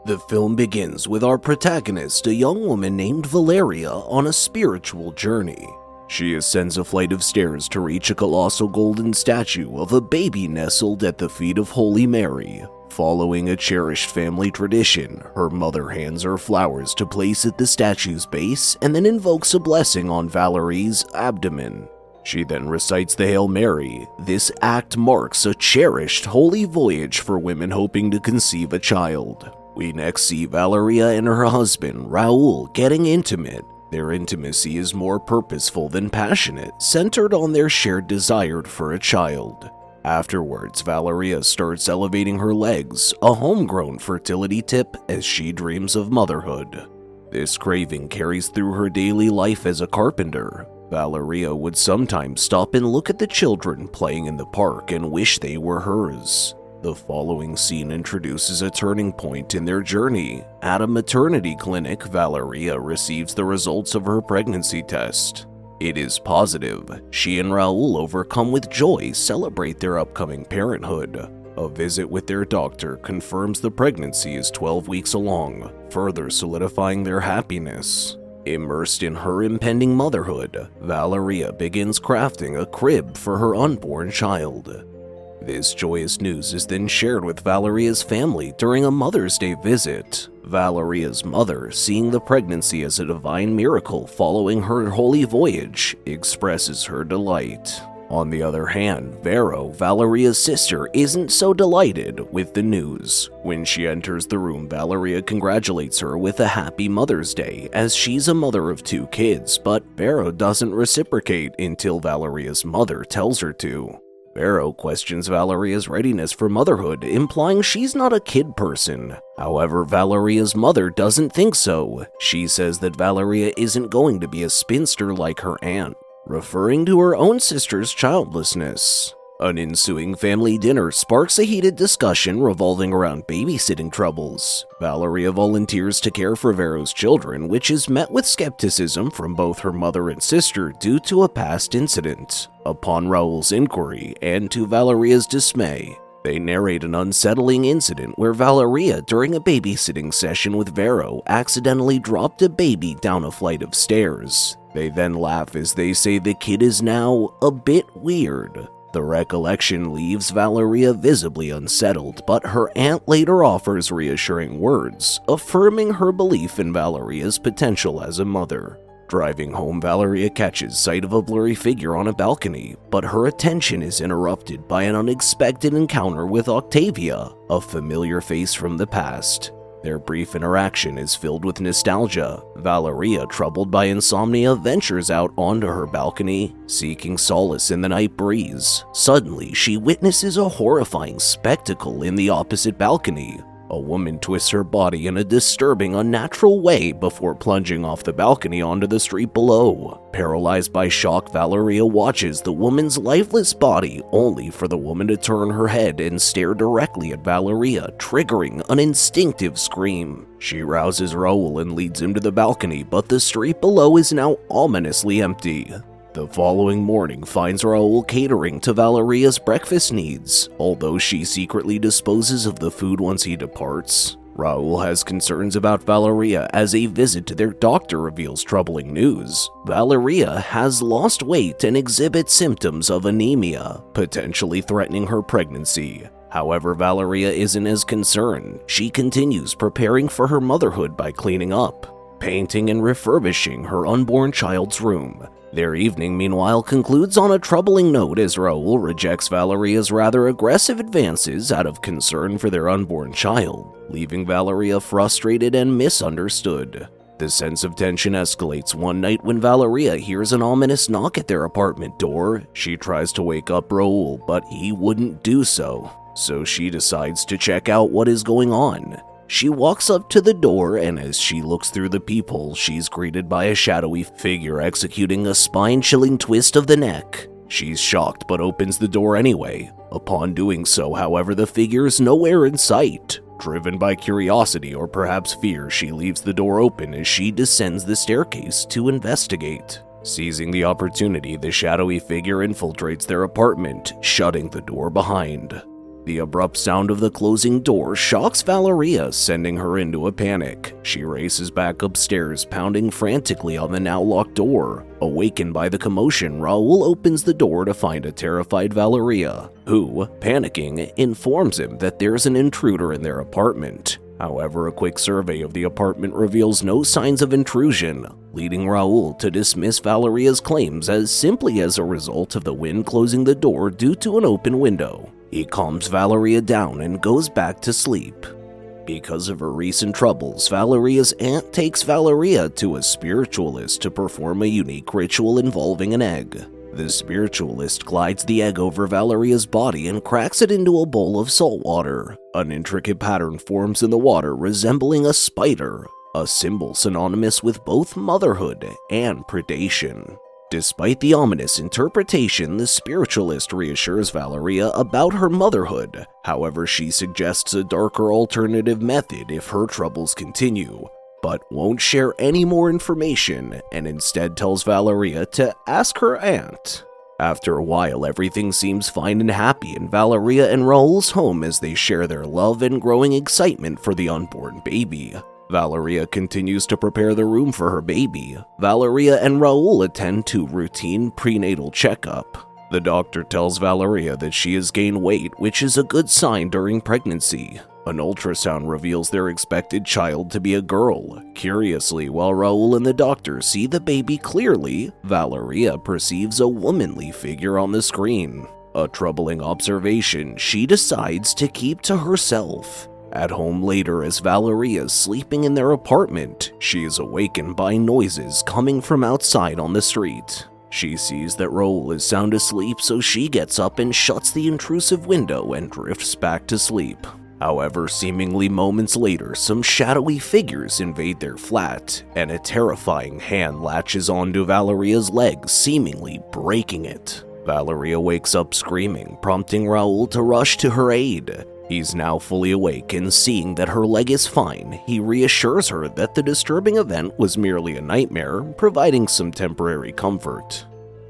The film begins with our protagonist, a young woman named Valeria, on a spiritual journey. She ascends a flight of stairs to reach a colossal golden statue of a baby nestled at the feet of Holy Mary. Following a cherished family tradition, her mother hands her flowers to place at the statue's base and then invokes a blessing on Valerie's abdomen. She then recites the Hail Mary. This act marks a cherished holy voyage for women hoping to conceive a child. We next see Valeria and her husband, Raul, getting intimate. Their intimacy is more purposeful than passionate, centered on their shared desire for a child. Afterwards, Valeria starts elevating her legs, a homegrown fertility tip, as she dreams of motherhood. This craving carries through her daily life as a carpenter. Valeria would sometimes stop and look at the children playing in the park and wish they were hers. The following scene introduces a turning point in their journey. At a maternity clinic, Valeria receives the results of her pregnancy test. It is positive. She and Raul, overcome with joy, celebrate their upcoming parenthood. A visit with their doctor confirms the pregnancy is 12 weeks along, further solidifying their happiness. Immersed in her impending motherhood, Valeria begins crafting a crib for her unborn child. This joyous news is then shared with Valeria's family during a Mother's Day visit. Valeria's mother, seeing the pregnancy as a divine miracle following her holy voyage, expresses her delight. On the other hand, Vero, Valeria's sister, isn't so delighted with the news. When she enters the room, Valeria congratulates her with a happy Mother's Day, as she's a mother of 2 kids, but Vero doesn't reciprocate until Valeria's mother tells her to. Vero questions Valeria's readiness for motherhood, implying she's not a kid person. However, Valeria's mother doesn't think so. She says that Valeria isn't going to be a spinster like her aunt, referring to her own sister's childlessness. An ensuing family dinner sparks a heated discussion revolving around babysitting troubles. Valeria volunteers to care for Vero's children, which is met with skepticism from both her mother and sister due to a past incident. Upon Raul's inquiry, and to Valeria's dismay, they narrate an unsettling incident where Valeria, during a babysitting session with Vero, accidentally dropped a baby down a flight of stairs. They then laugh as they say the kid is now a bit weird. The recollection leaves Valeria visibly unsettled, but her aunt later offers reassuring words, affirming her belief in Valeria's potential as a mother. Driving home, Valeria catches sight of a blurry figure on a balcony, but her attention is interrupted by an unexpected encounter with Octavia, a familiar face from the past. Their brief interaction is filled with nostalgia. Valeria, troubled by insomnia, ventures out onto her balcony, seeking solace in the night breeze. Suddenly, she witnesses a horrifying spectacle in the opposite balcony. A woman twists her body in a disturbing, unnatural way before plunging off the balcony onto the street below. Paralyzed by shock, Valeria watches the woman's lifeless body, only for the woman to turn her head and stare directly at Valeria, triggering an instinctive scream. She rouses Raul and leads him to the balcony, but the street below is now ominously empty. The following morning finds Raul catering to Valeria's breakfast needs, although she secretly disposes of the food once he departs. Raul has concerns about Valeria as a visit to their doctor reveals troubling news. Valeria has lost weight and exhibits symptoms of anemia, potentially threatening her pregnancy. However, Valeria isn't as concerned. She continues preparing for her motherhood by cleaning up, painting, and refurbishing her unborn child's room. Their evening, meanwhile, concludes on a troubling note as Raul rejects Valeria's rather aggressive advances out of concern for their unborn child, leaving Valeria frustrated and misunderstood. The sense of tension escalates one night when Valeria hears an ominous knock at their apartment door. She tries to wake up Raul, but he wouldn't do so she decides to check out what is going on. She walks up to the door, and as she looks through the peephole, she's greeted by a shadowy figure executing a spine-chilling twist of the neck. She's shocked but opens the door anyway. Upon doing so, however, the figure is nowhere in sight. Driven by curiosity or perhaps fear, she leaves the door open as she descends the staircase to investigate. Seizing the opportunity, the shadowy figure infiltrates their apartment, shutting the door behind. The abrupt sound of the closing door shocks Valeria, sending her into a panic. She races back upstairs, pounding frantically on the now locked door. Awakened by the commotion, Raul opens the door to find a terrified Valeria, who, panicking, informs him that there's an intruder in their apartment. However, a quick survey of the apartment reveals no signs of intrusion, leading Raul to dismiss Valeria's claims as simply as a result of the wind closing the door due to an open window. He calms Valeria down and goes back to sleep. Because of her recent troubles, Valeria's aunt takes Valeria to a spiritualist to perform a unique ritual involving an egg. The spiritualist glides the egg over Valeria's body and cracks it into a bowl of salt water. An intricate pattern forms in the water resembling a spider, a symbol synonymous with both motherhood and predation. Despite the ominous interpretation, the spiritualist reassures Valeria about her motherhood. However, she suggests a darker alternative method if her troubles continue, but won't share any more information and instead tells Valeria to ask her aunt. After a while, everything seems fine and happy in Valeria and Raul's home as they share their love and growing excitement for the unborn baby. Valeria continues to prepare the room for her baby. Valeria and Raul attend to routine prenatal checkup. The doctor tells Valeria that she has gained weight, which is a good sign during pregnancy. An ultrasound reveals their expected child to be a girl. Curiously, while Raul and the doctor see the baby clearly, Valeria perceives a womanly figure on the screen. A troubling observation she decides to keep to herself. At home later, as Valeria is sleeping in their apartment, she is awakened by noises coming from outside on the street. She sees that Raul is sound asleep, so she gets up and shuts the intrusive window and drifts back to sleep. However, seemingly moments later, some shadowy figures invade their flat, and a terrifying hand latches onto Valeria's leg, seemingly breaking it. Valeria wakes up screaming, prompting Raul to rush to her aid. He's now fully awake, and seeing that her leg is fine, he reassures her that the disturbing event was merely a nightmare, providing some temporary comfort.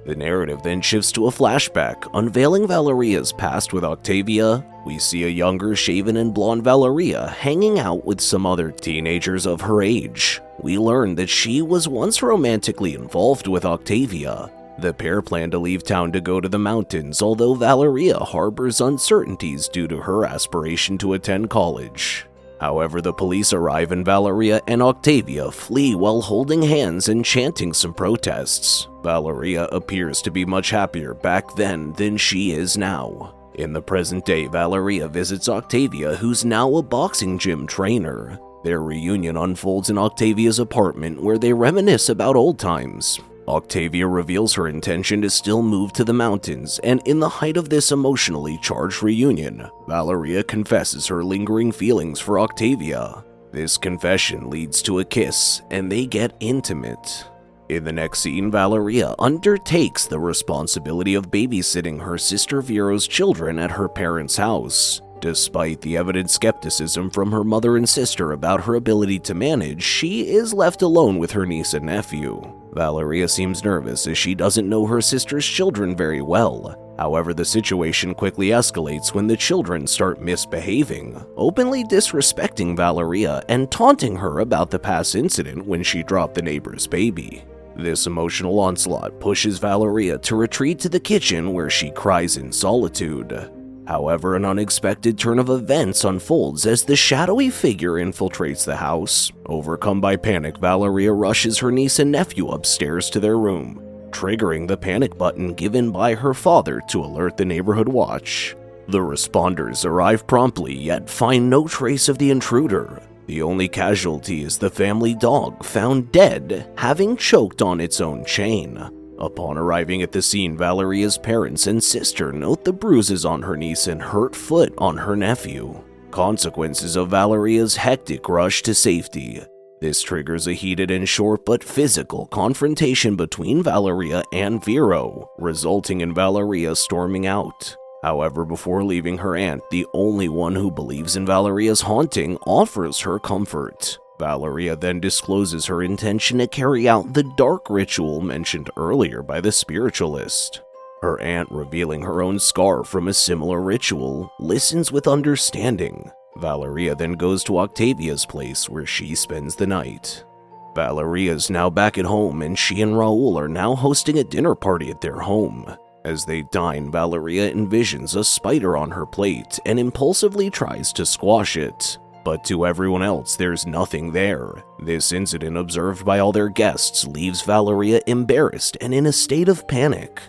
The narrative then shifts to a flashback, unveiling Valeria's past with Octavia. We see a younger, shaven and blonde Valeria hanging out with some other teenagers of her age. We learn that she was once romantically involved with Octavia. The pair plan to leave town to go to the mountains, although Valeria harbors uncertainties due to her aspiration to attend college. However, the police arrive and Valeria and Octavia flee while holding hands and chanting some protests. Valeria appears to be much happier back then than she is now. In the present day, Valeria visits Octavia, who's now a boxing gym trainer. Their reunion unfolds in Octavia's apartment, where they reminisce about old times. Octavia reveals her intention to still move to the mountains, and in the height of this emotionally charged reunion, Valeria confesses her lingering feelings for Octavia. This confession leads to a kiss, and they get intimate. In the next scene, Valeria undertakes the responsibility of babysitting her sister Vero's children at her parents' house. Despite the evident skepticism from her mother and sister about her ability to manage, she is left alone with her niece and nephew. Valeria seems nervous as she doesn't know her sister's children very well. However, the situation quickly escalates when the children start misbehaving, openly disrespecting Valeria and taunting her about the past incident when she dropped the neighbor's baby. This emotional onslaught pushes Valeria to retreat to the kitchen, where she cries in solitude. However, an unexpected turn of events unfolds as the shadowy figure infiltrates the house. Overcome by panic, Valeria rushes her niece and nephew upstairs to their room, triggering the panic button given by her father to alert the neighborhood watch. The responders arrive promptly, yet find no trace of the intruder. The only casualty is the family dog, found dead, having choked on its own chain. Upon arriving at the scene, Valeria's parents and sister note the bruises on her niece and hurt foot on her nephew. Consequences of Valeria's hectic rush to safety. This triggers a heated and short but physical confrontation between Valeria and Vero, resulting in Valeria storming out. However, before leaving her aunt, the only one who believes in Valeria's haunting, offers her comfort. Valeria then discloses her intention to carry out the dark ritual mentioned earlier by the spiritualist. Her aunt, revealing her own scar from a similar ritual, listens with understanding. Valeria then goes to Octavia's place where she spends the night. Valeria's now back at home and she and Raul are now hosting a dinner party at their home. As they dine, Valeria envisions a spider on her plate and impulsively tries to squash it. But to everyone else, there's nothing there. This incident, observed by all their guests, leaves Valeria embarrassed and in a state of panic.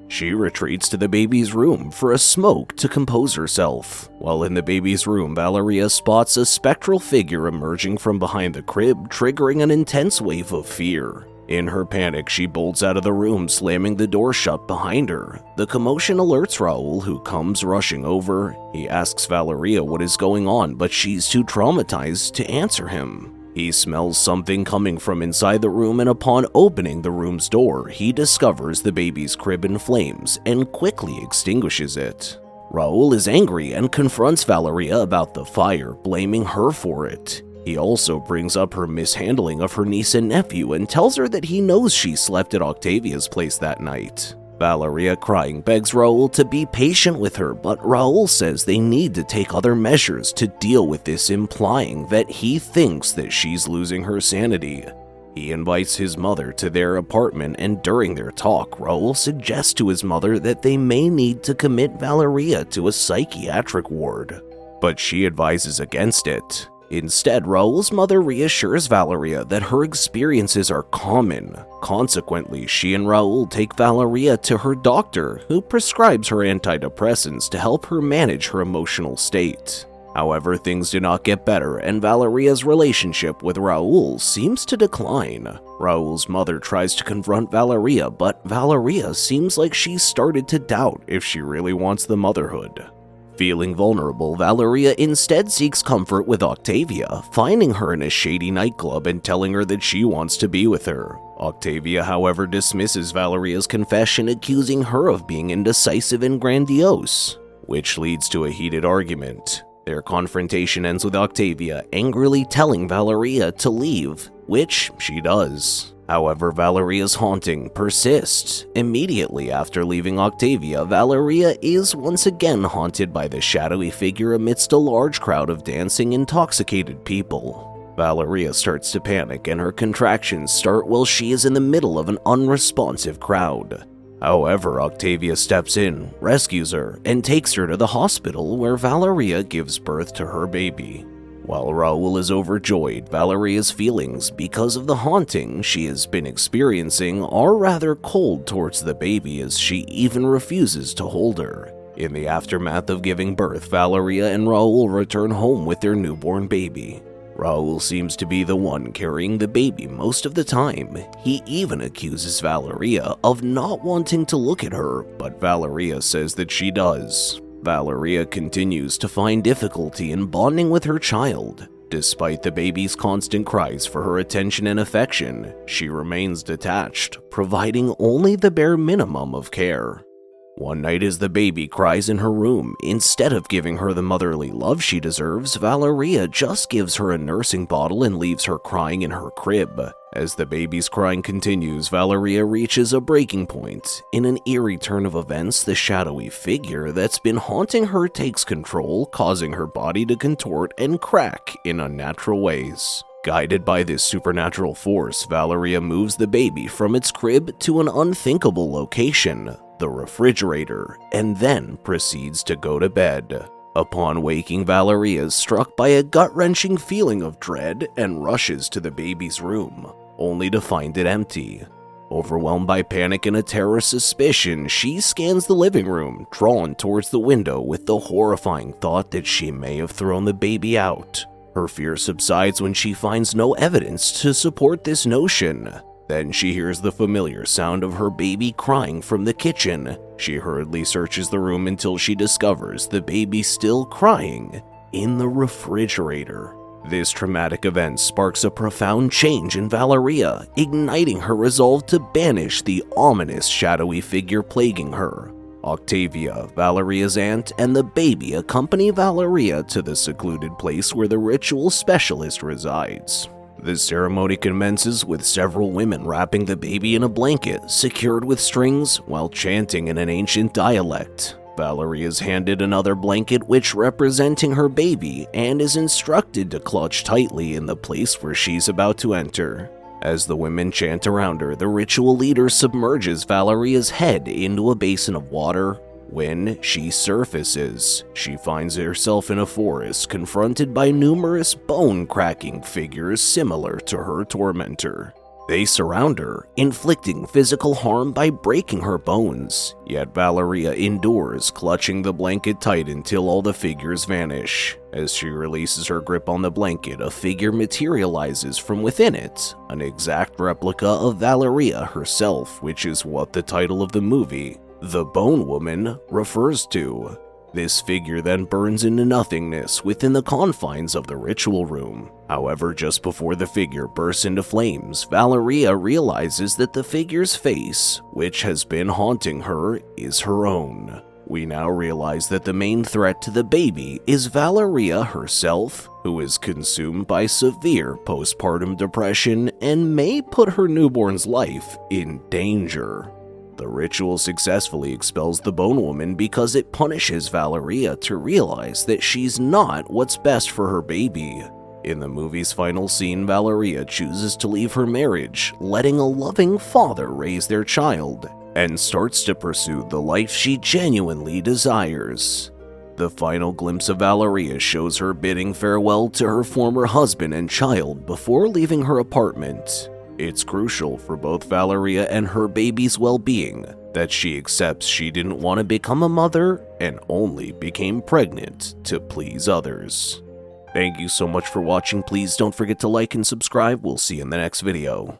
She retreats to the baby's room for a smoke to compose herself. While in the baby's room, Valeria spots a spectral figure emerging from behind the crib, triggering an intense wave of fear. In her panic, she bolts out of the room, slamming the door shut behind her. The commotion alerts Raul, who comes rushing over. He asks Valeria what is going on, but she's too traumatized to answer him. He smells something coming from inside the room, and upon opening the room's door, he discovers the baby's crib in flames and quickly extinguishes it. Raul is angry and confronts Valeria about the fire, blaming her for it. He also brings up her mishandling of her niece and nephew and tells her that he knows she slept at Octavia's place that night. Valeria, crying, begs Raul to be patient with her, but Raul says they need to take other measures to deal with this, implying that he thinks that she's losing her sanity. He invites his mother to their apartment, and during their talk, Raul suggests to his mother that they may need to commit Valeria to a psychiatric ward, but she advises against it. Instead, Raul's mother reassures Valeria that her experiences are common. Consequently, she and Raul take Valeria to her doctor, who prescribes her antidepressants to help her manage her emotional state. However, things do not get better, and Valeria's relationship with Raul seems to decline. Raul's mother tries to confront Valeria, but Valeria seems like she's started to doubt if she really wants the motherhood. Feeling vulnerable, Valeria instead seeks comfort with Octavia, finding her in a shady nightclub and telling her that she wants to be with her. Octavia, however, dismisses Valeria's confession, accusing her of being indecisive and grandiose, which leads to a heated argument. Their confrontation ends with Octavia angrily telling Valeria to leave, which she does. However, Valeria's haunting persists. Immediately after leaving Octavia, Valeria is once again haunted by the shadowy figure amidst a large crowd of dancing, intoxicated people. Valeria starts to panic, and her contractions start while she is in the middle of an unresponsive crowd. However, Octavia steps in, rescues her, and takes her to the hospital, where Valeria gives birth to her baby. While Raul is overjoyed, Valeria's feelings, because of the haunting she has been experiencing, are rather cold towards the baby, as she even refuses to hold her. In the aftermath of giving birth, Valeria and Raul return home with their newborn baby. Raul seems to be the one carrying the baby most of the time. He even accuses Valeria of not wanting to look at her, but Valeria says that she does. Valeria continues to find difficulty in bonding with her child. Despite the baby's constant cries for her attention and affection, she remains detached, providing only the bare minimum of care. One night, as the baby cries in her room, instead of giving her the motherly love she deserves, Valeria just gives her a nursing bottle and leaves her crying in her crib. As the baby's crying continues, Valeria reaches a breaking point. In an eerie turn of events, the shadowy figure that's been haunting her takes control, causing her body to contort and crack in unnatural ways. Guided by this supernatural force, Valeria moves the baby from its crib to an unthinkable location, the refrigerator, and then proceeds to go to bed. Upon waking, Valeria is struck by a gut-wrenching feeling of dread and rushes to the baby's room, only to find it empty. Overwhelmed by panic and a terror suspicion, she scans the living room, drawn towards the window with the horrifying thought that she may have thrown the baby out. Her fear subsides when she finds no evidence to support this notion. Then she hears the familiar sound of her baby crying from the kitchen. She hurriedly searches the room until she discovers the baby still crying in the refrigerator. This traumatic event sparks a profound change in Valeria, igniting her resolve to banish the ominous shadowy figure plaguing her. Octavia, Valeria's aunt, and the baby accompany Valeria to the secluded place where the ritual specialist resides. The ceremony commences with several women wrapping the baby in a blanket secured with strings while chanting in an ancient dialect. Valerie is handed another blanket which representing her baby and is instructed to clutch tightly in the place where she's about to enter. As the women chant around her, the ritual leader submerges Valeria's head into a basin of water. When she surfaces, she finds herself in a forest confronted by numerous bone-cracking figures similar to her tormentor. They surround her, inflicting physical harm by breaking her bones, yet Valeria endures, clutching the blanket tight until all the figures vanish. As she releases her grip on the blanket, a figure materializes from within it, an exact replica of Valeria herself, which is what the title of the movie, The Bone Woman, refers to. This figure then burns into nothingness within the confines of the ritual room. However, just before the figure bursts into flames, Valeria realizes that the figure's face, which has been haunting her, is her own. We now realize that the main threat to the baby is Valeria herself, who is consumed by severe postpartum depression and may put her newborn's life in danger. The ritual successfully expels the Bone Woman because it punishes Valeria to realize that she's not what's best for her baby. In the movie's final scene, Valeria chooses to leave her marriage, letting a loving father raise their child, and starts to pursue the life she genuinely desires. The final glimpse of Valeria shows her bidding farewell to her former husband and child before leaving her apartment. It's crucial for both Valeria and her baby's well-being that she accepts she didn't want to become a mother and only became pregnant to please others. Thank you so much for watching. Please don't forget to like and subscribe. We'll see you in the next video.